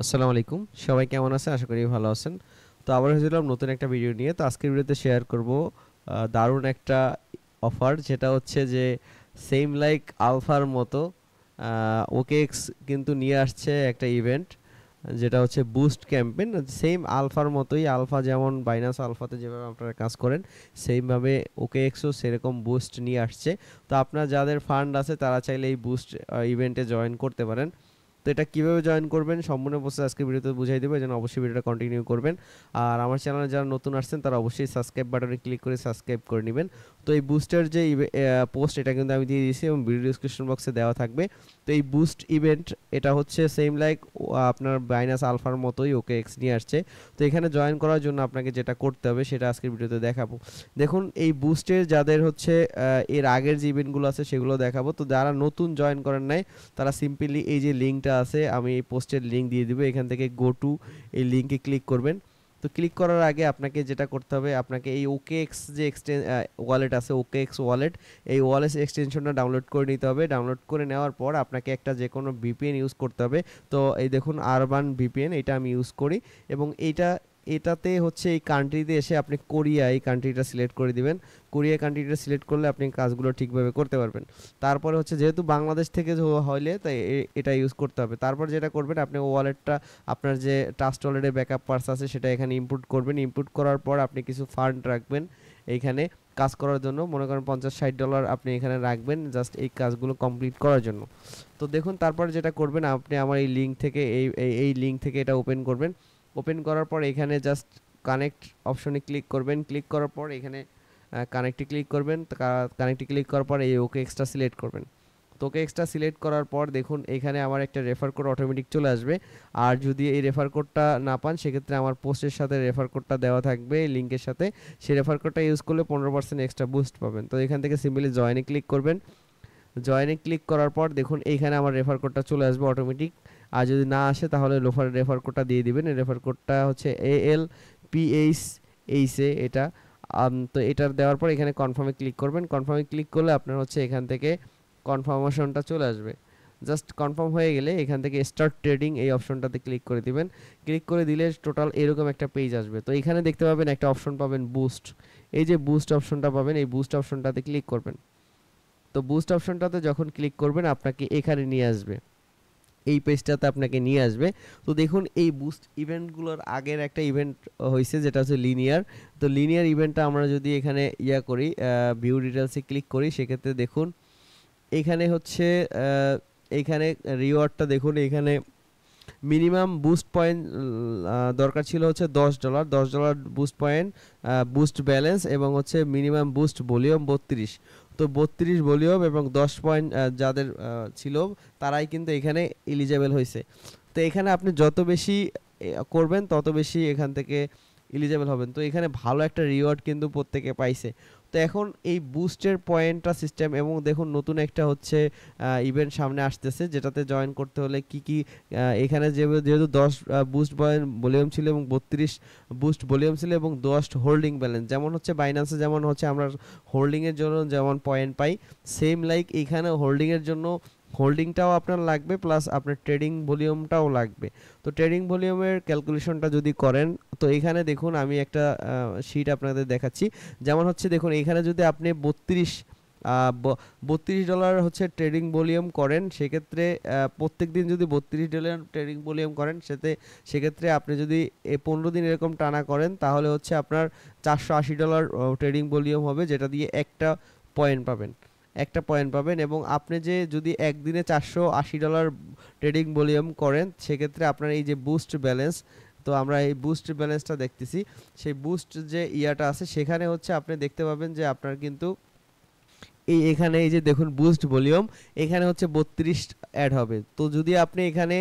আসসালামু আলাইকুম। সবাই কেমন আছেন? আশা করি ভালো আছেন। তো আবার হয়েছিলাম নতুন একটা ভিডিও নিয়ে। তো আজকের ভিডিওতে শেয়ার করব দারুণ একটা অফার, যেটা হচ্ছে যে সেম লাইক আলফার মতো ওকেএক্স কিন্তু নিয়ে আসছে একটা ইভেন্ট, যেটা হচ্ছে বুস্ট ক্যাম্পেইন। সেম আলফার মতোই, আলফা যেমন বাইনান্স আলফাতে যেভাবে আপনারা কাজ করেন সেমভাবে ওকেএক্সও সেরকম বুস্ট নিয়ে আসছে। তো আপনার যাদের ফান্ড আছে তারা চাইলে এই বুস্ট ইভেন্টে জয়েন করতে পারেন। তো এটা কিভাবে জয়েন করবেন সম্পূর্ণ প্রসেস আজকে ভিডিওতে বুঝাই দেবো, এজন্য অবশ্যই ভিডিওটা কন্টিনিউ করবেন। আর আমার চ্যানেলে যারা নতুন আসছেন তারা অবশ্যই সাবস্ক্রাইব বাটনে ক্লিক করে সাবস্ক্রাইব করে নেবেন। তো এই বুস্টের যে পোস্ট, এটা কিন্তু আমি দিয়ে দিয়েছি এবং ভিডিও ডিসক্রিপশন বক্সে দেওয়া থাকবে। তো এই বুস্ট ইভেন্ট এটা হচ্ছে সেম লাইক আপনার বাইনাস আলফার মতোই ওকে এক্স নিয়ে আসছে। তো এখানে জয়েন করার জন্য আপনাকে যেটা করতে হবে সেটা আজকের ভিডিওতে দেখাবো। দেখুন, এই বুস্টের যাদের হচ্ছে এর আগের যে ইভেন্টগুলো আছে সেগুলো দেখাবো। তো যারা নতুন জয়েন করেন নাই তারা সিম্পলি এই যে লিঙ্কটা আছে, আমি এই পোস্টের লিঙ্ক দিয়ে দিব, এখান থেকে গো টু এই লিঙ্কে ক্লিক করবেন। তো ক্লিক করার আগে আপনাকে যেটা করতে হবে, আপনাকে এই ওকেএক্স যে ওয়ালেট আছে, ওকেএক্স ওয়ালেট, এই ওয়ালেট এক্সটেনশনটা ডাউনলোড করে নিতে হবে। ডাউনলোড করে নেওয়ার পর আপনাকে একটা যে কোনো ভিপিএন ইউজ করতে হবে। তো এই দেখুন আরবান ভিপিএন, এটা আমি ইউজ করি এবং এটাতে হচ্ছে এই কান্ট্রিতে এসে আপনি কোরিয়া এই কান্ট্রিটা সিলেক্ট করে দিবেন। কোরিয়া কান্ট্রিটা সিলেক্ট করলে আপনি কাজগুলো ঠিকভাবে করতে পারবেন। তারপরে হচ্ছে যেহেতু বাংলাদেশ থেকে হইলে তাই এটা ইউজ করতে হবে। তারপর যেটা করবেন, আপনি ওয়ালেটটা আপনার যে ট্রাস্ট ওয়ালেটে ব্যাকআপ পার্স আছে সেটা এখানে ইনপুট করবেন। ইনপুট করার পর আপনি কিছু ফান্ড রাখবেন এইখানে কাজ করার জন্য। মনে করেন $50-60 আপনি এখানে রাখবেন জাস্ট এই কাজগুলো কমপ্লিট করার জন্য। তো দেখুন, তারপর যেটা করবেন, আপনি আমার এই লিঙ্ক থেকে এই লিঙ্ক থেকে এটা ওপেন করবেন। ওপেন করার পর এখানে জাস্ট কানেক্ট অপশনে ক্লিক করবেন। ক্লিক করার পর এখানে কানেক্টে ক্লিক করবেন। কানেক্টে ক্লিক করার পর এই ওকে এক্সট্রা সিলেক্ট করবেন। তো ওকে এক্সট্রা সিলেক্ট করার পর দেখুন এখানে আমার একটা রেফার কোড অটোমেটিক চলে আসবে। আর যদি এই রেফার কোডটা না পান সেক্ষেত্রে আমার পোস্টের সাথে রেফার কোডটা দেওয়া থাকবে লিঙ্কের সাথে, সেই রেফার কোডটা ইউজ করলে 15% এক্সট্রা বুস্ট পাবেন। তো এখান থেকে সিম্পলি জয়েনে ক্লিক করবেন। জয়েনে ক্লিক করার পর দেখুন এইখানে আমার রেফার কোডটা চলে আসবে অটোমেটিক। আর যদি না আসে তাহলে রেফার কোডটা দিয়ে দিবেন। এই রেফার কোডটা হচ্ছে ALPHA এটা। তো এটার দেওয়ার পর এখানে কনফার্মে ক্লিক করবেন। কনফার্মে ক্লিক করলে আপনার হচ্ছে এখান থেকে কনফার্মেশনটা চলে আসবে। জাস্ট কনফার্ম হয়ে গেলে এখান থেকে স্টার্ট ট্রেডিং এই অপশনটাতে ক্লিক করে দিবেন। ক্লিক করে দিলে টোটাল এরকম একটা পেজ আসবে। তো এখানে দেখতে পাবেন একটা অপশন পাবেন বুস্ট। এই যে বুস্ট অপশনটা পাবেন, এই বুস্ট অপশনটাতে ক্লিক করবেন। তো বুস্ট অপশনটাতে যখন ক্লিক করবেন আপনাকে এখানে নিয়ে আসবে, এই পেজটাতে আপনাকে নিয়ে আসবে। তো দেখুন, এই বুস্ট ইভেন্টগুলোর আগের একটা ইভেন্ট হয়েছে যেটা হচ্ছে লিনিয়ার। তো লিনিয়ার ইভেন্টটা আমরা যদি এখানে করি, ভিউ ডিটেলসে ক্লিক করি, সেক্ষেত্রে দেখুন এখানে হচ্ছে এইখানে রিওয়ার্ডটা দেখুন, এখানে মিনিমাম বুস্ট পয়েন্ট দরকার ছিল হচ্ছে $10 বুস্ট পয়েন্ট, বুস্ট ব্যালেন্স এবং হচ্ছে মিনিমাম বুস্ট ভলিউম 32। তো 32 ভলিউম এবং 10 পয়েন্ট যাদের ছিল তারাই কিন্তু এখানে এলিজেবল হয়েছে। তো এখানে আপনি যত বেশি করবেন তত বেশি এখান থেকে এলিজেবল হবেন। তো এখানে ভালো একটা রিওয়ার্ড কিন্তু প্রত্যেকে পাইছে। তো এখন এই বুস্টের পয়েন্টটা সিস্টেম, এবং দেখুন নতুন একটা হচ্ছে ইভেন্ট সামনে আসতেছে যেটাতে জয়েন করতে হলে কি কি এখানে যেহেতু 10 বুস্ট ভলিউম ছিল এবং 32 বুস্ট ভলিউম ছিল এবং 10 হোল্ডিং ব্যালেন্স, যেমন হচ্ছে বাইন্যান্সে যেমন হচ্ছে আমরা হোল্ডিংয়ের জন্য যেমন পয়েন্ট পাই, সেম লাইক এখানে হোল্ডিংয়ের জন্য হোল্ডিংটাও আপনার লাগবে প্লাস আপনার ট্রেডিং ভলিউমটাও লাগবে। তো ট্রেডিং ভলিউমের ক্যালকুলেশনটা যদি করেন, তো এখানে দেখুন আমি একটা শিট আপনাদের দেখাচ্ছি। যেমন হচ্ছে দেখুন এখানে যদি আপনি $32 হচ্ছে ট্রেডিং ভলিউম করেন, সেক্ষেত্রে প্রত্যেক দিন যদি $32 ট্রেডিং ভলিউম করেন সেক্ষেত্রে আপনি যদি 15 দিন এরকম টানা করেন তাহলে হচ্ছে আপনার $480 ট্রেডিং ভলিউম হবে, যেটা দিয়ে একটা পয়েন্ট পাবেন। এবং আপনি যে যদি একদিনে $480 ট্রেডিং ভলিউম করেন সেক্ষেত্রে আপনার এই যে বুস্ট ব্যালেন্স, তো আমরা এই বুস্ট ব্যালেন্সটা দেখতেছি, সেই বুস্ট যে ইয়াটা আছে সেখানে হচ্ছে আপনি দেখতে পাবেন যে আপনার কিন্তু এখানে এই যে দেখুন বুস্ট ভলিউম, এখানে হচ্ছে 32 অ্যাড হবে। তো যদি আপনি এখানে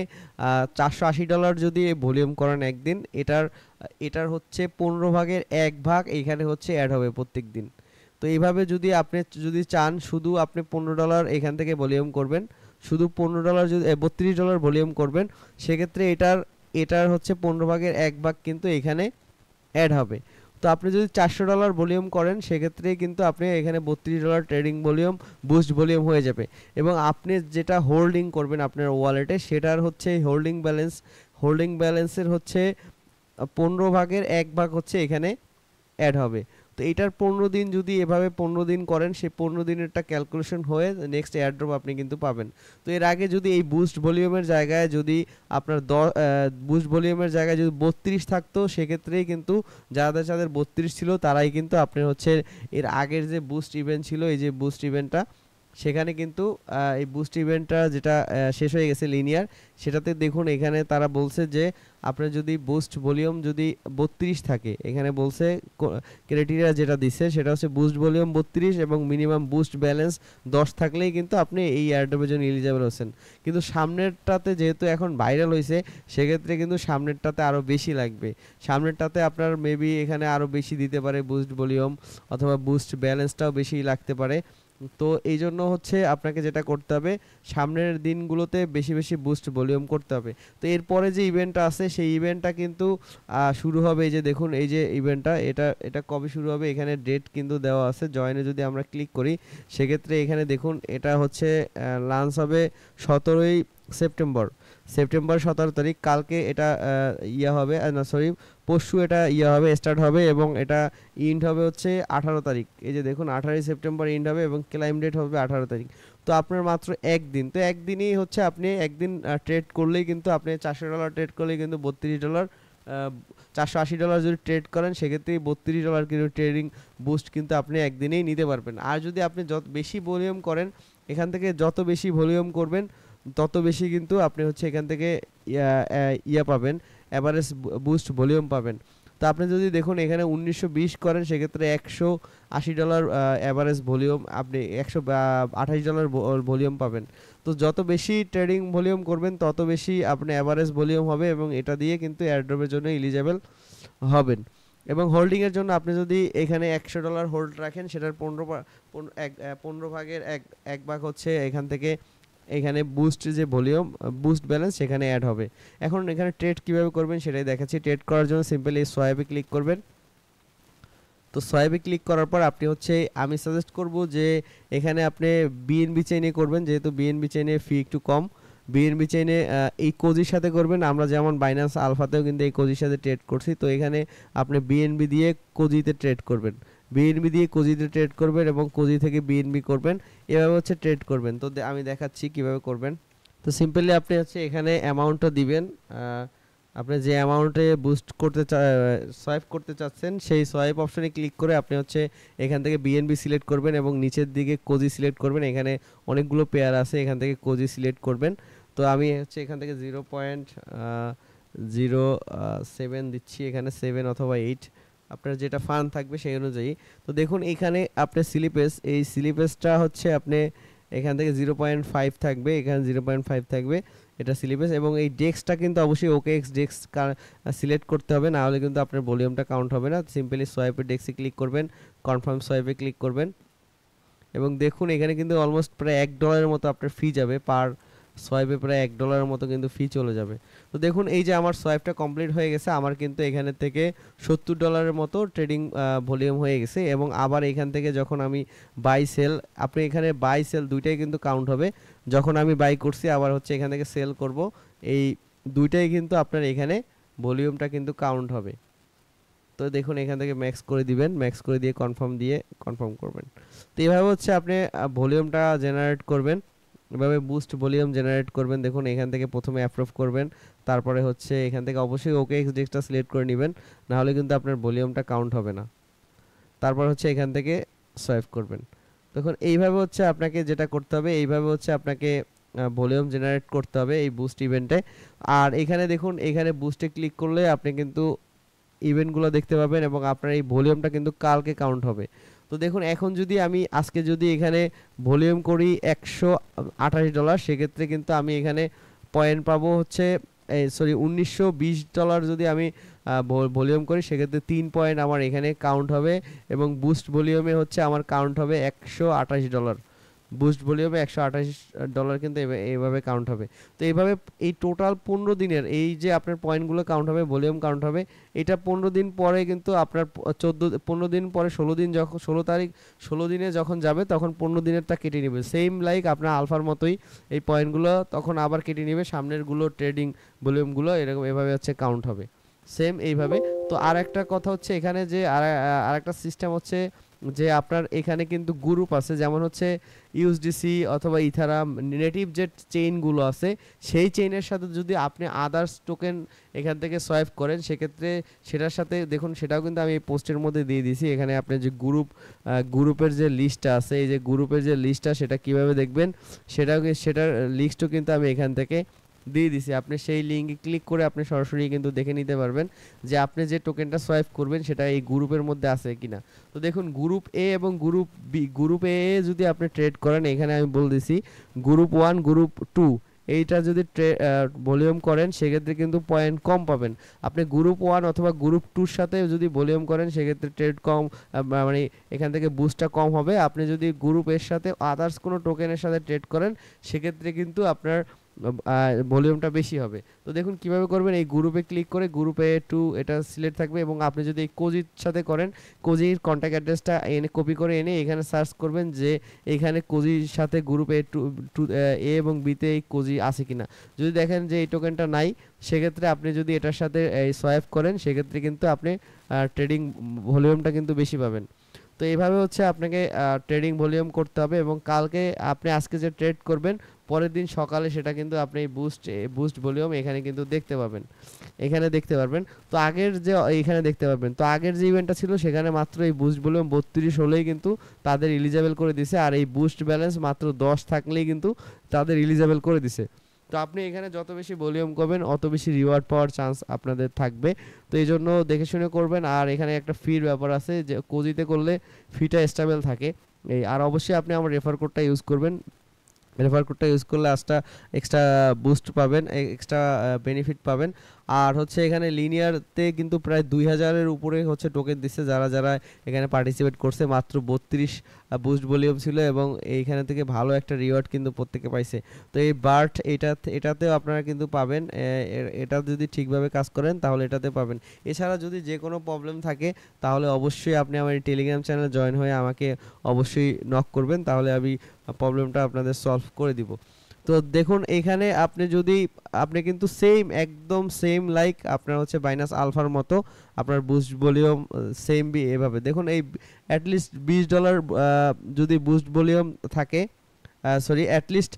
$480 যদি ভলিউম করেন একদিন, এটার হচ্ছে 15 ভাগের 1 ভাগ এইখানে হচ্ছে অ্যাড হবে প্রত্যেক দিন। তো এইভাবে যদি আপনি যদি চান শুধু আপনি $15 এখান থেকে ভলিউম করবেন, শুধু $15 যদি $32 ভলিউম করবেন, সেক্ষেত্রে এটার হচ্ছে 15 ভাগের 1 ভাগ কিন্তু এখানে অ্যাড হবে। তো আপনি যদি $400 ভলিউম করেন সেক্ষেত্রে কিন্তু আপনি এখানে $32 ট্রেডিং ভলিউম বুস্ট ভলিউম হয়ে যাবে। এবং আপনি যেটা হোল্ডিং করবেন আপনার ওয়ালেটে সেটার হচ্ছে হোল্ডিং ব্যালেন্সের হচ্ছে 15/1 হচ্ছে এখানে অ্যাড হবে। তো এটার 15 দিন যদি এভাবে 15 দিন করেন, সেই 15 দিনেরটা ক্যালকুলেশন হয়ে নেক্সট এয়ারড্রপ আপনি কিন্তু পাবেন। তো এর আগে যদি এই বুস্ট ভলিউমের জায়গায় যদি আপনার বুস্ট ভলিউমের জায়গায় যদি 32 থাকতো, সেক্ষেত্রেই কিন্তু যাদের 32 ছিল তারাই কিন্তু আপনার হচ্ছে এর আগের যে বুস্ট ইভেন্ট ছিল, এই যে বুস্ট ইভেন্টটা, সেখানে কিন্তু এই বুস্ট ইভেন্টটা যেটা শেষ হয়ে গেছে লিনিয়ার, সেটাতে দেখুন এখানে তারা বলছে যে আপনার যদি বুস্ট ভলিউম যদি 32 থাকে, এখানে বলছে ক্রাইটেরিয়া যেটা দিচ্ছে সেটা হচ্ছে বুস্ট ভলিউম 32 এবং মিনিমাম বুস্ট ব্যালেন্স 10 থাকলেই কিন্তু আপনি এই এয়ারড্রপের জন্য এলিজিবল হচ্ছেন। কিন্তু সামনেরটাতে যেহেতু এখন ভাইরাল হয়েছে, সেক্ষেত্রে কিন্তু সামনেরটাতে আরও বেশি লাগবে। সামনেরটাতে আপনার মেবি এখানে আরও বেশি দিতে পারে বুস্ট ভলিউম, অথবা বুস্ট ব্যালেন্সটাও বেশি লাগতে পারে। তো এই জন্য হচ্ছে আপনাকে যেটা করতে হবে, সামনের দিনগুলোতে বেশি বেশি বুস্ট ভলিউম করতে হবে। তো এরপরে যে ইভেন্টটা আছে, সেই ইভেন্টটা কিন্তু শুরু হবে, এই যে দেখুন এই যে ইভেন্টটা, এটা কবে শুরু হবে, এখানে ডেট কিন্তু দেওয়া আছে। জয়েনে যদি আমরা ক্লিক করি, সেক্ষেত্রে এখানে দেখুন এটা হচ্ছে লঞ্চ হবে 17ই সেপ্টেম্বর। 17 তারিখ, কালকে এটা ইয়া হবে, না সরি, পরশু এটা ইয়া হবে, স্টার্ট হবে, এবং এটা ইন্ড হবে হচ্ছে 18 তারিখ। এই যে দেখুন 18ই সেপ্টেম্বর ইন্ড হবে, এবং ক্লাইম ডেট হবে 18 তারিখ। তো আপনার মাত্র একদিন, তো একদিনই হচ্ছে আপনি একদিন ট্রেড করলেই কিন্তু আপনি $400 ট্রেড করলেই কিন্তু $32, $480 যদি ট্রেড করেন, সেক্ষেত্রে $32 কিন্তু ট্রেডিং বুস্ট কিন্তু আপনি একদিনেই নিতে পারবেন। আর যদি আপনি যত বেশি ভলিউম করেন, এখান থেকে যত বেশি ভলিউম করবেন তত বেশি কিন্তু আপনি হচ্ছে এখান থেকে ইয়া পাবেন, অ্যাভারেজ বুস্ট ভলিউম পাবেন। তো আপনি যদি দেখুন এখানে 1920 করেন, সেক্ষেত্রে $180 অ্যাভারেজ ভলিউম, আপনি $128 ভলিউম পাবেন। তো যত বেশি ট্রেডিং ভলিউম করবেন তত বেশি আপনি অ্যাভারেজ ভলিউম হবে, এবং এটা দিয়ে কিন্তু এয়ারড্রপের জন্য এলিজেবল হবেন। এবং হোল্ডিংয়ের জন্য আপনি যদি এখানে $100 হোল্ড রাখেন, সেটার 15/1 হচ্ছে এখান থেকে এখানে বুস্ট যে ভলিউম, বুস্ট ব্যালেন্স সেখানে অ্যাড হবে। এখন এখানে ট্রেড কিভাবে করবেন সেটাই দেখাচ্ছি। ট্রেড করার জন্য সিম্পলি সোয়াইপে ক্লিক করবেন। তো সোয়াইপে ক্লিক করার পর আপনি হচ্ছে, আমি সাজেস্ট করব যে এখানে আপনি বিএনবি চেইনে করবেন, যেহেতু বিএনবি চেইনে ফি একটু কম। বিএনবি চেইনে এই কোজির সাথে করবেন। আমরা যেমন বাইন্যান্স আলফাতেও কিন্তু এই কোজির সাথে ট্রেড করছি, তো এখানে আপনি বিএনবি দিয়ে কোজিতে ট্রেড করবেন, বিএনবি দিয়ে কোজিতে ট্রেড করবেন, এবং কোজি থেকে বিএনবি করবেন, এভাবে হচ্ছে ট্রেড করবেন। তো আমি দেখাচ্ছি কিভাবে করবেন। তো সিম্পলি আপনি হচ্ছে এখানে অ্যামাউন্টটা দিবেন, আপনি যে অ্যামাউন্টে বুস্ট করতে সোয়াইপ করতে চাচ্ছেন, সেই সোয়াইপ অপশনে ক্লিক করে আপনি হচ্ছে এখান থেকে বিএনবি সিলেক্ট করবেন, এবং নিচের দিকে কোজি সিলেক্ট করবেন। এখানে অনেকগুলো পেয়ার আছে, এখান থেকে কোজি সিলেক্ট করবেন। তো আমি হচ্ছে এখান থেকে 0.07 দিচ্ছি, এখানে 7 অথবা 8, আপনার যেটা ফান্ড থাকবে সেই অনুযায়ী। তো দেখুন এখানে আপনার স্লিপেজ, এই স্লিপেজটা হচ্ছে আপনি এখান থেকে 0.5 থাকবে, এখানে 0.5 থাকবে, এটা স্লিপেজ। এবং এই ডেক্সটা কিন্তু অবশ্যই ওকেএক্স ডেক্স সিলেক্ট করতে হবে, না হলে কিন্তু আপনার ভলিউমটা কাউন্ট হবে না। সিম্পলি সোয়াইপে ডেক্সে ক্লিক করবেন, কনফার্ম সোয়াইপে ক্লিক করবেন, এবং দেখুন এখানে কিন্তু অলমোস্ট প্রায় $1 মতো আপনার ফি যাবে, পার সোয়াইপে প্রায় $1 মতো কিন্তু ফি চলে যাবে। তো দেখুন এই যে আমার সোয়াইপটা কমপ্লিট হয়ে গেছে, আমার কিন্তু এখানে থেকে $70 মতো ট্রেডিং ভলিউম হয়ে গেছে। এবং আবার এখান থেকে যখন আমি বাই সেল, আপনি এখানে বাই সেল দুইটাই কিন্তু কাউন্ট হবে। যখন আমি বাই করছি, আবার হচ্ছে এখান থেকে সেল করব, এই দুইটাই কিন্তু আপনার এখানে ভলিউমটা কিন্তু কাউন্ট হবে। তো দেখুন এখান থেকে ম্যাক্স করে দিবেন, ম্যাক্স করে দিয়ে কনফার্ম করবেন। তো এইভাবে হচ্ছে আপনি ভলিউমটা জেনারেট করবেন, এভাবে বুস্ট ভলিউম জেনারেট করবেন। দেখুন এখান থেকে প্রথমে অ্যাপ্রুভ করবেন, তারপরে হচ্ছে এখান থেকে অবশ্যই ওকেএক্স ডেক্সটা সিলেক্ট করে নেবেন, না হলে কিন্তু আপনার ভলিউমটা কাউন্ট হবে না। তারপর হচ্ছে এখান থেকে সোয়াইপ করবেন। দেখুন এইভাবে হচ্ছে আপনাকে যেটা করতে হবে, এইভাবে হচ্ছে আপনাকে ভলিউম জেনারেট করতে হবে এই বুস্ট ইভেন্টে। আর এখানে দেখুন, এখানে বুস্টে ক্লিক করলে আপনি কিন্তু ইভেন্টগুলো দেখতে পাবেন, এবং আপনার এই ভলিউমটা কিন্তু কালকে কাউন্ট হবে। তো দেখুন এখন যদি আমি আজকে যদি এখানে ভলিউম করি $128, সেক্ষেত্রে কিন্তু আমি এখানে পয়েন্ট পাবো হচ্ছে $1920 যদি আমি ভলিউম করি, সেক্ষেত্রে 3 পয়েন্ট আমার এখানে কাউন্ট হবে, এবং বুস্ট ভলিউমে হচ্ছে আমার কাউন্ট হবে $128। বুস্ট ভলিউমে $128 কিন্তু এইভাবে কাউন্ট হবে। তো এইভাবে এই টোটাল 15 দিনের এই যে আপনার পয়েন্টগুলো কাউন্ট হবে, ভলিউম কাউন্ট হবে, এটা 15 দিন পরে কিন্তু আপনার 15 দিন পরে 16 দিন যখন 16 দিনে যখন যাবে তখন 15 দিনেরটা কেটে নেবে। সেম লাইক আপনার আলফার মতোই এই পয়েন্টগুলো তখন আবার কেটে নেবে, সামনেরগুলো ট্রেডিং ভলিউমগুলো এরকম এভাবে হচ্ছে কাউন্ট হবে সেম এইভাবে। তো আর একটা কথা হচ্ছে এখানে যে আর একটা সিস্টেম হচ্ছে যে আপনার এখানে কিন্তু গ্রুপ আছে, যেমন হচ্ছে ইউএসডিসি অথবা ইথারাম নেটিভ যে চেইনগুলো আছে সেই চেইনের সাথে যদি আপনি আদার্স টোকেন এখান থেকে সোয়াইপ করেন সেক্ষেত্রে সেটার সাথে দেখুন, সেটাও কিন্তু আমি এই পোস্টের মধ্যে দিয়ে দিয়েছি। এখানে আপনি যে গ্রুপের যে লিস্টটা আছে, এই যে গ্রুপের যে লিস্টটা সেটা কিভাবে দেখবেন সেটার লিস্টও কিন্তু আমি এখান থেকে দিয়ে দিছি। আপনি সেই লিঙ্কে ক্লিক করে আপনি সরাসরি কিন্তু দেখে নিতে পারবেন যে আপনি যে টোকেনটা সোয়াইপ করবেন সেটা এই গ্রুপের মধ্যে আছে কিনা। তো দেখুন গ্রুপ এ এবং গ্রুপ বি, গ্রুপ এ যদি আপনি ট্রেড করেন, এখানে আমি বলে দিছি গ্রুপ 1 গ্রুপ 2 এইটা যদি ভলিউম করেন সেক্ষেত্রে কিন্তু পয়েন্ট কম পাবেন। আপনি গ্রুপ 1 অথবা গ্রুপ 2-র সাথে যদি ভলিউম করেন সেক্ষেত্রে ট্রেড কম, মানে এখান থেকে বুস্টটা কম হবে। আপনি যদি গ্রুপ এর সাথে আদার্স কোনো টোকেনের সাথে ট্রেড করেন সেক্ষেত্রে কিন্তু আপনার ভলিউমটা বেশি হবে। তো দেখুন কিভাবে করবেন, এই গ্রুপে ক্লিক করে গ্রুপে টু এটা সিলেক্ট থাকবে এবং আপনি যদি এই কোজির সাথে করেন কোজির কন্ট্যাক্ট অ্যাড্রেসটা এনে কপি করে এনে এখানে সার্চ করবেন যে এখানে কোজির সাথে গ্রুপে টু এ এবং বিতে এই কোজি আছে কিনা। যদি দেখেন যে এই টোকেনটা নাই সেক্ষেত্রে আপনি যদি এটার সাথে এই সোয়াইপ করেন সেক্ষেত্রে কিন্তু আপনি ট্রেডিং ভলিউমটা কিন্তু বেশি পাবেন। তো এইভাবে হচ্ছে আপনাকে ট্রেডিং ভলিউম করতে হবে এবং কালকে আপনি আজকে যে ট্রেড করবেন পরের দিন সকালে সেটা কিন্তু আপনি বুস্ট ভলিউম এখানে কিন্তু দেখতে পাবেন, এখানে দেখতে পারবেন। তো আগের যে এখানে দেখতে পারবেন, তো আগের যে ইভেন্টটা ছিল সেখানে মাত্র এই বুস্ট ভলিউম 32 হলেই কিন্তু তাদের এলিজেবল করে দিছে, আর এই বুস্ট ব্যালেন্স মাত্র 10 থাকলেই কিন্তু তাদের এলিজেবল করে দিছে। তো আপনি এখানে যত বেশি ভলিউম করবেন অত বেশি রিওয়ার্ড পাওয়ার চান্স আপনাদের থাকবে। তো এই জন্য দেখে শুনে করবেন। আর এখানে একটা ফির ব্যাপার আছে যে কোজিতে করলে ফিটা স্টেবল থাকে এই। আর অবশ্যই আপনি আমার রেফার কোডটা ইউজ করবেন, রেফার কোডটা ইউজ করলে এক্সট্রা বুস্ট পাবেন, এক্সট্রা বেনিফিট পাবেন। আর হচ্ছে এখানে লিনিয়ারতে কিন্তু প্রায় 2000-এর উপরে হচ্ছে টোকেন দিচ্ছে যারা যারা এখানে পার্টিসিপেট করছে। মাত্র 32 বুস্ট ভলিউম ছিল এবং এইখানে থেকে ভালো একটা রিওয়ার্ড কিন্তু প্রত্যেকে পাইছে। তো এই বার্ট এটাতেও আপনারা কিন্তু পাবেন, এটা যদি ঠিকভাবে কাজ করেন তাহলে এটাতে পাবেন। এছাড়া যদি যে কোনো প্রবলেম থাকে তাহলে অবশ্যই আপনি আমার এই টেলিগ্রাম চ্যানেলে জয়েন হয়ে আমাকে অবশ্যই নক করবেন, তাহলে আমি প্রবলেমটা আপনাদের সলভ করে দিব। তো দেখুন এখানে আপনি কিন্তু একদম সেম লাইক আপনার হচ্ছে বাইনাস আলফার মতো আপনার বুস্ট ভলিউম সেম এভাবে দেখুন এই অ্যাটলিস্ট $20 যদি বুস্ট ভলিউম থাকে, সরি অ্যাটলিস্ট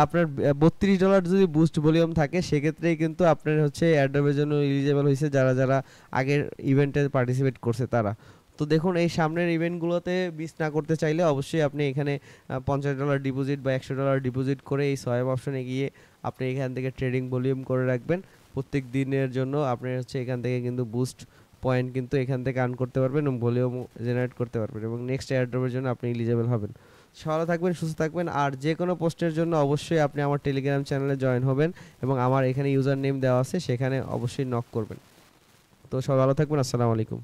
আপনার $32 যদি বুস্ট ভলিউম থাকে সেক্ষেত্রেই কিন্তু আপনার হচ্ছে অ্যাড্রপের জন্য এলিজেবল হয়েছে যারা যারা আগের ইভেন্টে পার্টিসিপেট করছে তারা। তো দেখুন এই সামনের ইভেন্টগুলোতে মিস না করতে চাইলে অবশ্যই আপনি এখানে $50 ডিপোজিট বা $100 ডিপোজিট করে এই সোয়াইপ অপশনে গিয়ে আপনি এখান থেকে ট্রেডিং ভলিউম করে রাখবেন প্রত্যেক দিনের জন্য। আপনি হচ্ছে এখান থেকে কিন্তু বুস্ট পয়েন্ট কিন্তু এখান থেকে আর্ন করতে পারবেন এবং ভলিউম জেনারেট করতে পারবেন এবং নেক্সট এয়ারড্রপের জন্য আপনি এলিজেবল হবেন। ভালো থাকবেন, সুস্থ থাকবেন। আর যে কোনো পোস্টের জন্য অবশ্যই আপনি আমার টেলিগ্রাম চ্যানেলে জয়েন হবেন এবং আমার এখানে ইউজার নেম দেওয়া আছে সেখানে অবশ্যই নক করবেন। তো সবাই ভালো থাকবেন, আসসালামু আলাইকুম।